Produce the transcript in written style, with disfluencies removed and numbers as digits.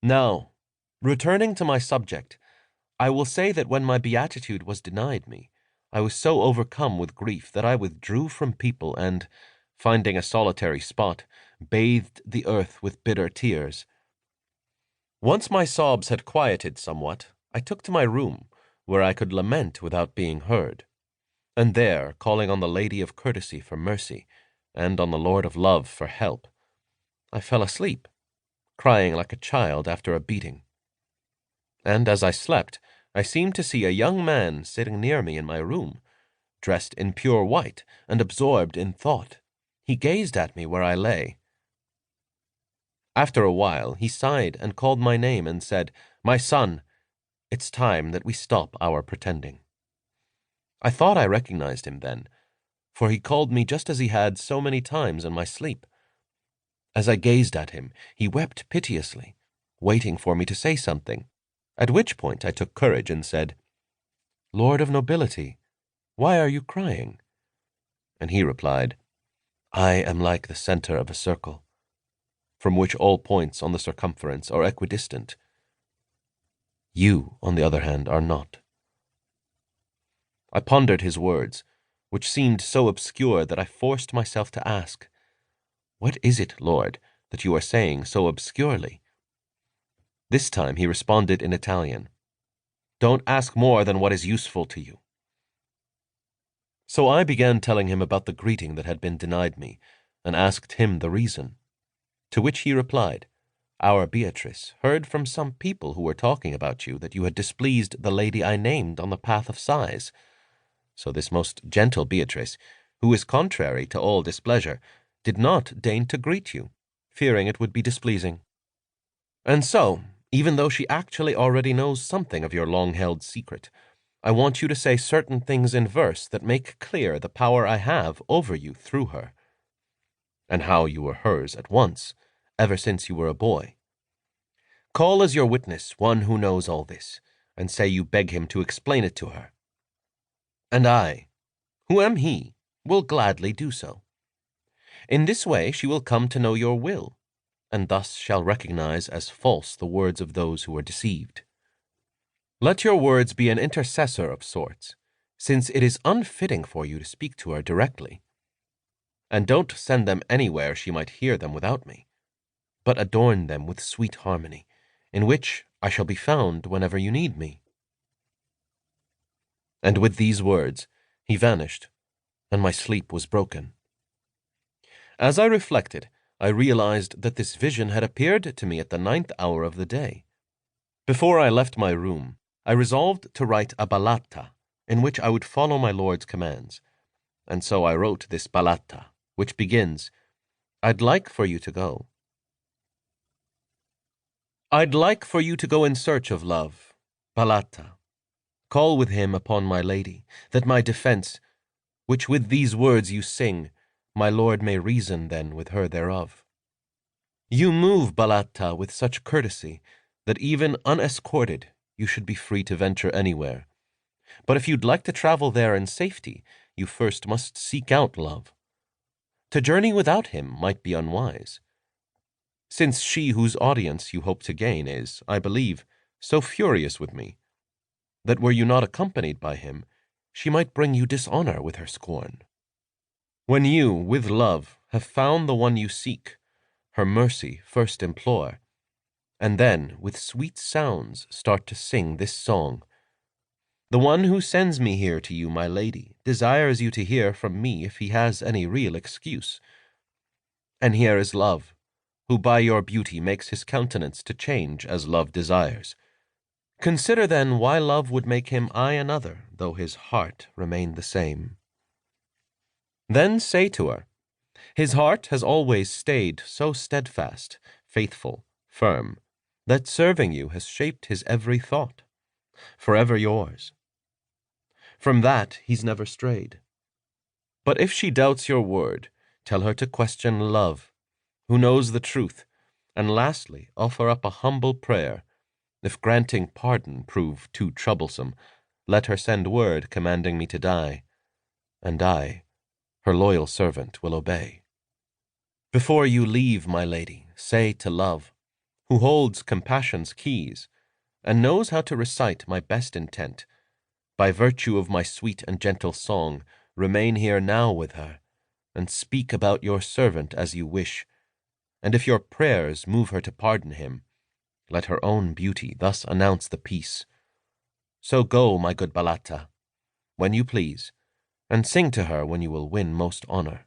Now, returning to my subject, I will say that when my beatitude was denied me, I was so overcome with grief that I withdrew from people and, finding a solitary spot, bathed the earth with bitter tears. Once my sobs had quieted somewhat, I took to my room, where I could lament without being heard, and there, calling on the Lady of Courtesy for mercy, and on the Lord of Love for help, I fell asleep, crying like a child after a beating. And as I slept, I seemed to see a young man sitting near me in my room, dressed in pure white and absorbed in thought. He gazed at me where I lay. After a while, he sighed and called my name and said, "My son, it's time that we stop our pretending." I thought I recognized him then, for he called me just as he had so many times in my sleep. As I gazed at him, he wept piteously, waiting for me to say something, at which point I took courage and said, "Lord of nobility, why are you crying?" And he replied, "I am like the center of a circle, from which all points on the circumference are equidistant. You, on the other hand, are not." I pondered his words, which seemed so obscure that I forced myself to ask, "What is it, Lord, that you are saying so obscurely?" This time he responded in Italian, "Don't ask more than what is useful to you." So I began telling him about the greeting that had been denied me, and asked him the reason. To which he replied, "Our Beatrice heard from some people who were talking about you that you had displeased the lady I named on the path of sighs. So this most gentle Beatrice, who is contrary to all displeasure, did not deign to greet you, fearing it would be displeasing. And so, even though she actually already knows something of your long-held secret, I want you to say certain things in verse that make clear the power I have over you through her, and how you were hers at once, ever since you were a boy. Call as your witness one who knows all this, and say you beg him to explain it to her. And I, who am he, will gladly do so. In this way she will come to know your will, and thus shall recognize as false the words of those who are deceived. Let your words be an intercessor of sorts, since it is unfitting for you to speak to her directly. And don't send them anywhere she might hear them without me, but adorn them with sweet harmony, in which I shall be found whenever you need me." And with these words, he vanished, and my sleep was broken. As I reflected, I realized that this vision had appeared to me at the 9th hour of the day. Before I left my room, I resolved to write a ballata, in which I would follow my Lord's commands, and so I wrote this ballata, which begins, "I'd like for you to go. I'd like for you to go in search of love, ballata. Call with him upon my lady, that my defense, which with these words you sing, my lord may reason then with her thereof. You move, ballata, with such courtesy, that even unescorted you should be free to venture anywhere. But if you'd like to travel there in safety, you first must seek out love. To journey without him might be unwise, since she whose audience you hope to gain is, I believe, so furious with me, that were you not accompanied by him, she might bring you dishonor with her scorn. When you, with love, have found the one you seek, her mercy first implore, and then, with sweet sounds, start to sing this song. The one who sends me here to you, my lady, desires you to hear from me if he has any real excuse. And here is love, who by your beauty makes his countenance to change as love desires. Consider then why love would make him eye another, though his heart remain the same. Then say to her, his heart has always stayed so steadfast, faithful, firm, that serving you has shaped his every thought, forever yours. From that he's never strayed. But if she doubts your word, tell her to question love, who knows the truth, and lastly offer up a humble prayer. If granting pardon prove too troublesome, let her send word commanding me to die, and I, her loyal servant, will obey. Before you leave, my lady, say to love, who holds compassion's keys, and knows how to recite my best intent. By virtue of my sweet and gentle song, remain here now with her, and speak about your servant as you wish. And if your prayers move her to pardon him, let her own beauty thus announce the peace. So go, my good Balatta, when you please, and sing to her when you will win most honor.